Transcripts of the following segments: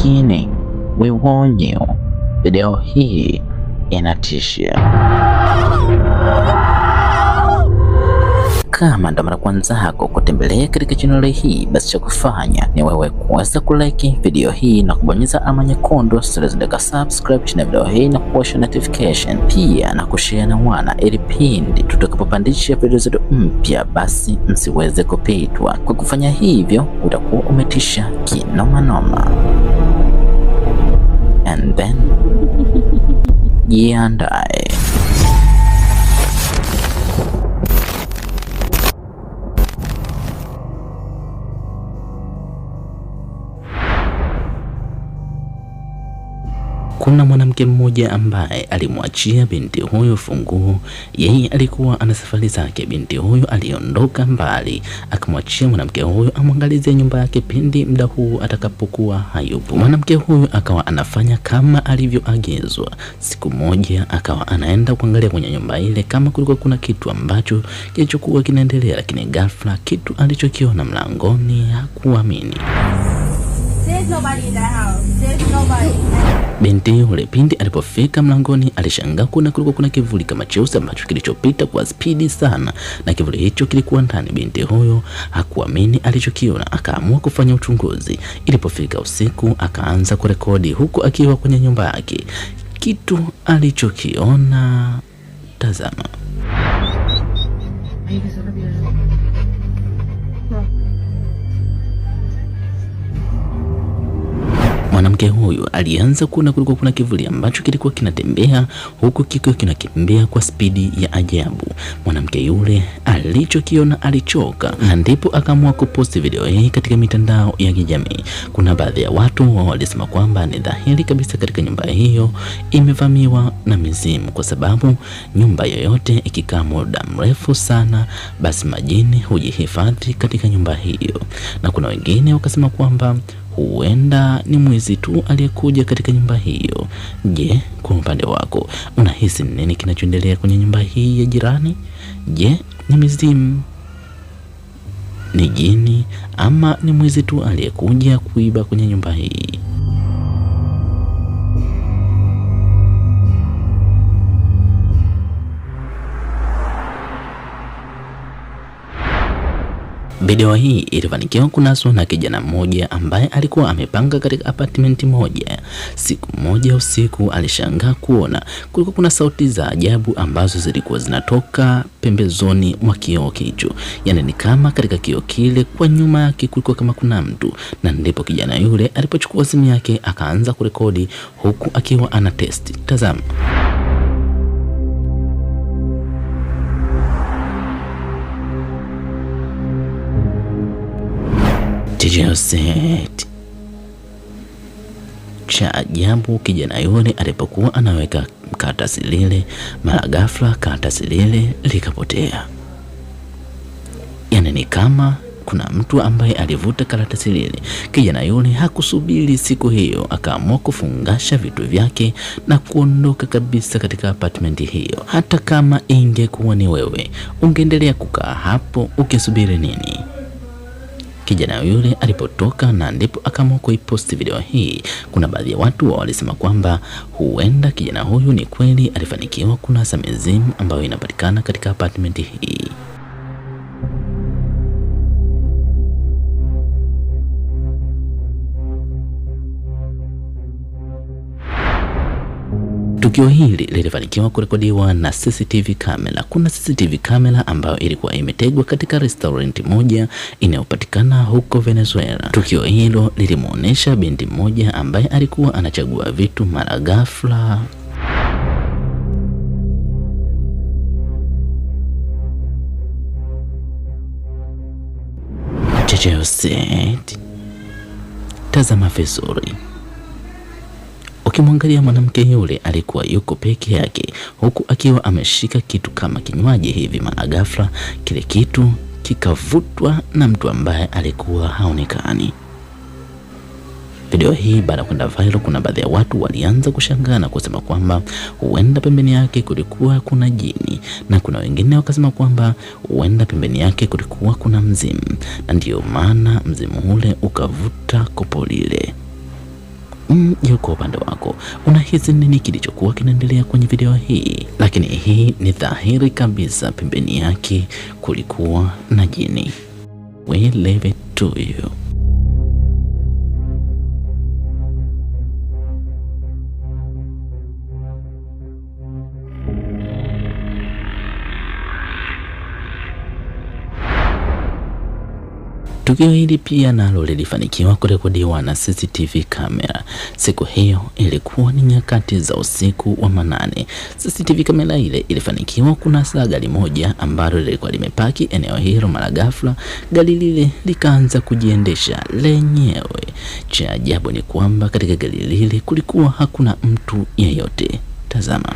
Lakini we warn you, video hii inatisha. Kama ndo mara kwanza yako kutembelea katika channel hii, basi cha kufanya ni wewe kuweza kulike video hii na kubonyeza alama nyekundu zilizoandikwa subscribe chini ya video hii na kuwasha notification, pia na kushare na wana, ili pindi tutakapopandisha video zetu mpya basi msiweze kupitwa. Kwa kufanya hivyo utakuwa umetisha kinoma noma. And then jiandae. Kuna mwanamke mmoja ambaye alimwachia binti huyo funguo. Yeye alikuwa ana safari zake. Binti huyo aliondoka mbali, akamwachia mwanamke huyo amwangalizie nyumba yake pindi muda huu atakapokuwa hayupo. Mwanamke huyo akawa anafanya kama alivyoagizwa. Siku moja akawa anaenda kuangalia kwenye nyumba ile kama kulikuwa kuna kitu ambacho kilichokuwa kinaendelea, lakini ghafla kitu alichokiona mlangoni hakuamini. There's nobody in that house. There's nobody. Binti yule pindi alipofika mlangoni alishangaa kuona kulikuwa kuna kivuli kama cheusi ambacho kilichopita kwa spidi sana, na kivuli hicho kilikuwa ndani. Binti huyo hakuamini alichokiona, akaamua kufanya uchunguzi. Ilipofika usiku akaanza kurekodi huku akiwa kwenye nyumba yake. Kitu alichokiona, tazama. Mwanamke huyu alianza kuona kulikuwa kuna kivuli ambacho kilikuwa kinatembea huku kikiwa kinakimbia kwa spidi ya ajabu. Mwanamke yule alichokiona alichoka, na ndipo akaamua kuposti video hii katika mitandao ya kijamii. Kuna baadhi ya watu walisema kwamba ni dhahiri kabisa katika nyumba hiyo imevamiwa na mizimu, kwa sababu nyumba yoyote ikikaa muda mrefu sana basi majini hujihifadhi katika nyumba hiyo. Na kuna wengine wakasema kwamba huenda ni mwizi tu aliyekuja katika nyumba hiyo. Je, kwa upande wako unahisi nini kinachoendelea kwenye nyumba hii ya jirani? Je, ni mizimu, ni jini, ama ni mwizi tu aliyekuja kuiba kwenye nyumba hii? Video hii ilifanikiwa kunaswa na kijana mmoja ambaye alikuwa amepanga katika apartment moja. Siku moja usiku alishangaa kuona kulikuwa kuna sauti za ajabu ambazo zilikuwa zinatoka pembezoni mwa kioo hicho. Yaani ni kama katika kioo kile kwa nyuma yake kulikuwa kama kuna mtu, na ndipo kijana yule alipochukua simu yake akaanza kurekodi huku akiwa ana testi. Tazama. Cha ajabu, kijana yule alipokuwa anaweka karatasi lile, mara ghafla karatasi lile likapotea. Yaani ni kama kuna mtu ambaye alivuta karatasi lile. Kijana yule hakusubiri siku hiyo, akaamua kufungasha vitu vyake na kuondoka kabisa katika apartment hiyo. Hata kama ingekuwa ni wewe, ungeendelea kukaa hapo ukisubiri nini? Kijana yule alipotoka, na ndipo akaamua kuiposti video hii. Kuna baadhi ya watu walisema kwamba huenda kijana huyu ni kweli alifanikiwa kunasa mizimu ambayo inapatikana katika apartment hii. Tukio hili lilifanikiwa kurekodiwa na CCTV camera. Kuna CCTV camera ambayo ilikuwa imetegwa katika restaurant moja inayopatikana huko Venezuela. Tukio hilo lilimuonesha binti mmoja ambaye alikuwa anachagua vitu, mara ghafla tazama vizuri. Ukimwangalia mwanamke yule alikuwa yuko peke yake huku akiwa ameshika kitu kama kinywaji hivi, mara ghafla kile kitu kikavutwa na mtu ambaye alikuwa haonekani. Video hii baada ya kwenda viral, kuna baadhi ya watu walianza kushangaa na kusema kwamba huenda pembeni yake kulikuwa kuna jini, na kuna wengine wakasema kwamba huenda pembeni yake kulikuwa kuna mzimu, na ndiyo maana mzimu ule ukavuta kopo lile. Yuko upande wako, unahisi nini kilichokuwa kinaendelea kwenye video hii? Lakini hii ni dhahiri kabisa, pembeni yake kulikuwa na jini. We leave it to you. Tukio hili pia nalo lilifanikiwa kurekodiwa na CCTV kamera. Siku hiyo ilikuwa ni nyakati za usiku wa manane. CCTV kamera ile ilifanikiwa kunasa gari moja ambalo lilikuwa limepaki eneo hilo. Mara ghafla gari lile likaanza kujiendesha lenyewe. Cha ajabu ni kwamba katika gari lile kulikuwa hakuna mtu yeyote. Tazama.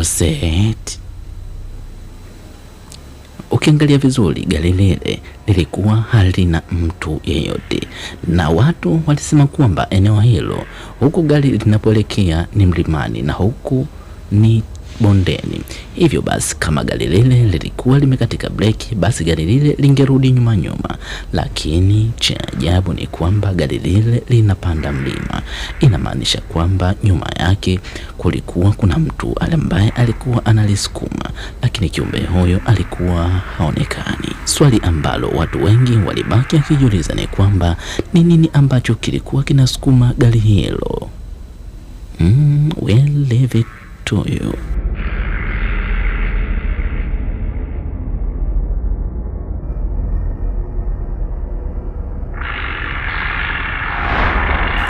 Set. Ukiangalia vizuri gari lile lilikuwa halina mtu yeyote, na watu walisema kwamba eneo hilo huku gari linapoelekea ni mlimani na huku ni bondeni. Hivyo basi kama gari lile lilikuwa limekatika breki, basi gari lile lingerudi nyuma. Lakini cha ajabu ni kwamba gari lile linapanda mlima. Inamaanisha kwamba nyuma yake kulikuwa kuna mtu ambaye alikuwa analisukuma, lakini kiumbe huyo alikuwa haonekani. Swali ambalo watu wengi walibaki wakijiuliza ni kwamba ni nini ambacho kilikuwa kinasukuma gari hilo. We'll leave it to you.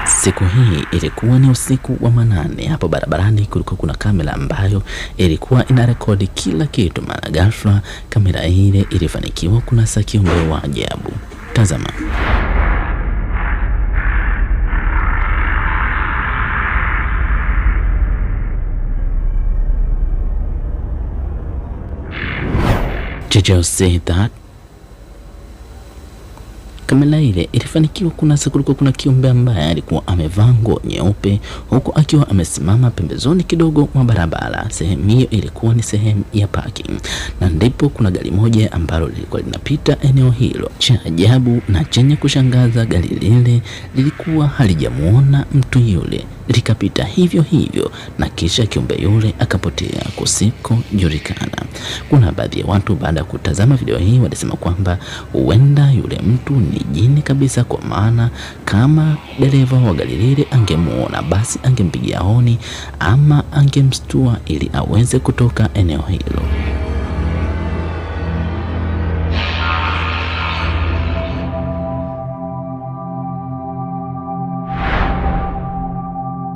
Siku hii ilikuwa ni usiku wa manane. Hapo barabarani kulikuwa kuna kamera ambayo ilikuwa inarekodi kila kitu. Mara ghafla kamera ile ilifanikiwa kunasa kiumbe wa ajabu. Tazama. Did you see that? Kamera ile ilifanikiwa kunasa kulikuwa kuna kiumbe ambaye alikuwa amevaa nguo nyeupe huku akiwa amesimama pembezoni kidogo mwa barabara. Sehemu hiyo ilikuwa ni sehemu ya parking, na ndipo kuna gari moja ambalo lilikuwa linapita eneo hilo. Cha ajabu na chenye kushangaza, gari lile lilikuwa halijamuona mtu yule, likapita hivyo hivyo na kisha kiumbe yule akapotea kusikojulikana. Kuna baadhi ya watu baada ya kutazama video hii walisema kwamba huenda yule mtu ni jini kabisa, kwa maana kama dereva wa gari lile angemuona basi angempigia honi ama angemstua ili aweze kutoka eneo hilo.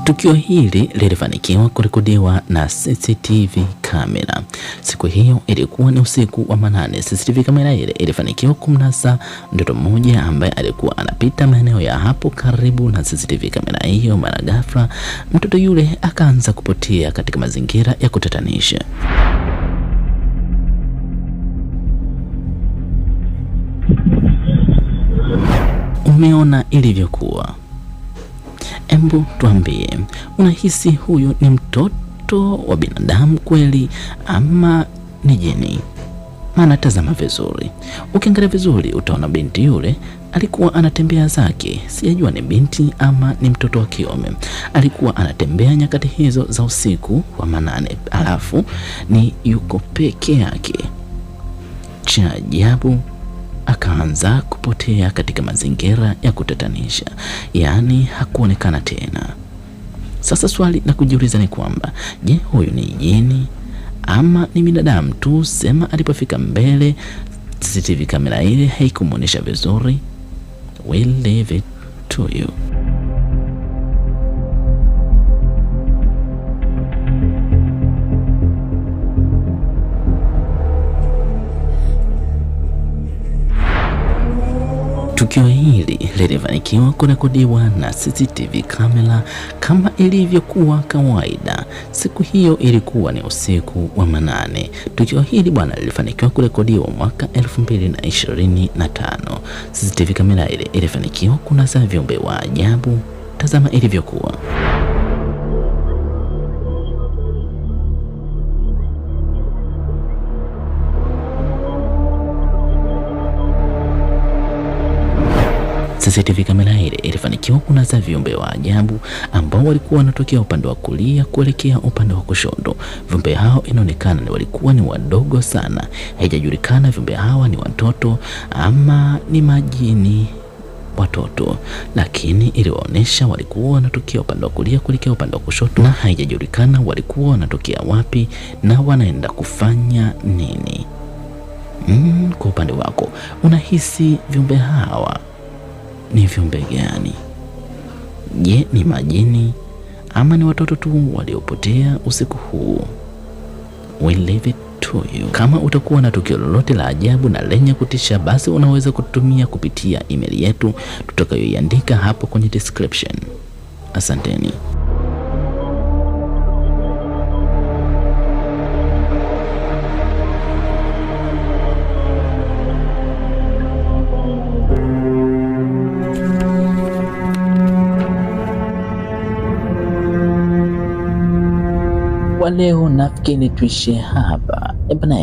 Tukio hili lilifanikiwa kurekodiwa na CCTV kamera. Siku hiyo ilikuwa ni usiku wa manane. CCTV kamera ile ilifanikiwa kumnasa mtoto mmoja ambaye alikuwa anapita maeneo ya hapo karibu na CCTV kamera hiyo. Mara ghafla mtoto yule akaanza kupotea katika mazingira ya kutatanisha. Umeona ilivyokuwa? Embu tuambie, unahisi huyu ni mtoto wa binadamu kweli ama ni jini? Maana tazama vizuri. Ukiangalia vizuri utaona binti yule alikuwa anatembea zake. Sijajua ni binti ama ni mtoto wa kiume. Alikuwa anatembea nyakati hizo za usiku wa manane, alafu ni yuko peke yake. Cha ajabu akaanza kupotea katika mazingira ya kutatanisha, yaani hakuonekana tena. Sasa swali la kujiuliza ni kwamba je, huyu ni jini ama ni binadamu tu? Sema alipofika mbele CCTV kamera ile haikumuonesha vizuri. We'll leave it to you. Tukio hili lilifanikiwa kurekodiwa na CCTV kamera kama ilivyokuwa kawaida. Siku hiyo ilikuwa ni usiku wa manane. Tukio hili bwana lilifanikiwa kurekodiwa mwaka 2025. CCTV kamera ile ilifanikiwa kunasa viumbe wa ajabu. Tazama ilivyokuwa. CCTV kamera ile ilifanikiwa kunasa viumbe wa ajabu ambao walikuwa wanatokea upande wa kulia kuelekea upande wa kushoto. Viumbe hao inaonekana ni walikuwa ni wadogo sana. Haijajulikana viumbe hawa ni watoto ama ni majini watoto, lakini iliwaonesha walikuwa wanatokea upande wa kulia kuelekea upande wa kushoto, na haijajulikana walikuwa wanatokea wapi na wanaenda kufanya nini. Kwa upande wako unahisi viumbe hawa ni viumbe gani? Je, ni majini ama ni watoto tu waliopotea usiku huu? We leave it to you. Kama utakuwa na tukio lolote la ajabu na lenye kutisha, basi unaweza kutumia kupitia email yetu tutakayoiandika hapo kwenye description. Asanteni. Kwa leo nafikiri tuishie hapa. Bwana,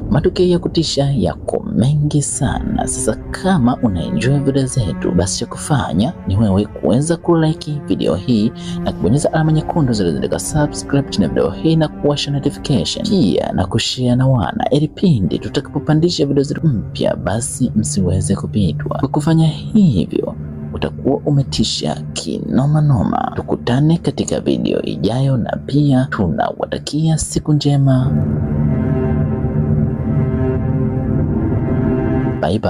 matukio ya kutisha yako mengi sana. Sasa kama unaenjoy video zetu, basi cha kufanya ni wewe kuweza kulike video hii na kubonyeza alama nyekundu zilizoandikwa subscribe chini ya video hii na kuwasha notification, pia na kushare na wana, ili pindi tutakapopandisha video zetu mpya basi msiweze kupitwa. Kwa kufanya hivyo utakuwa umetisha kinoma noma. Tukutane katika video ijayo, na pia tunawatakia siku njema. Bye bye.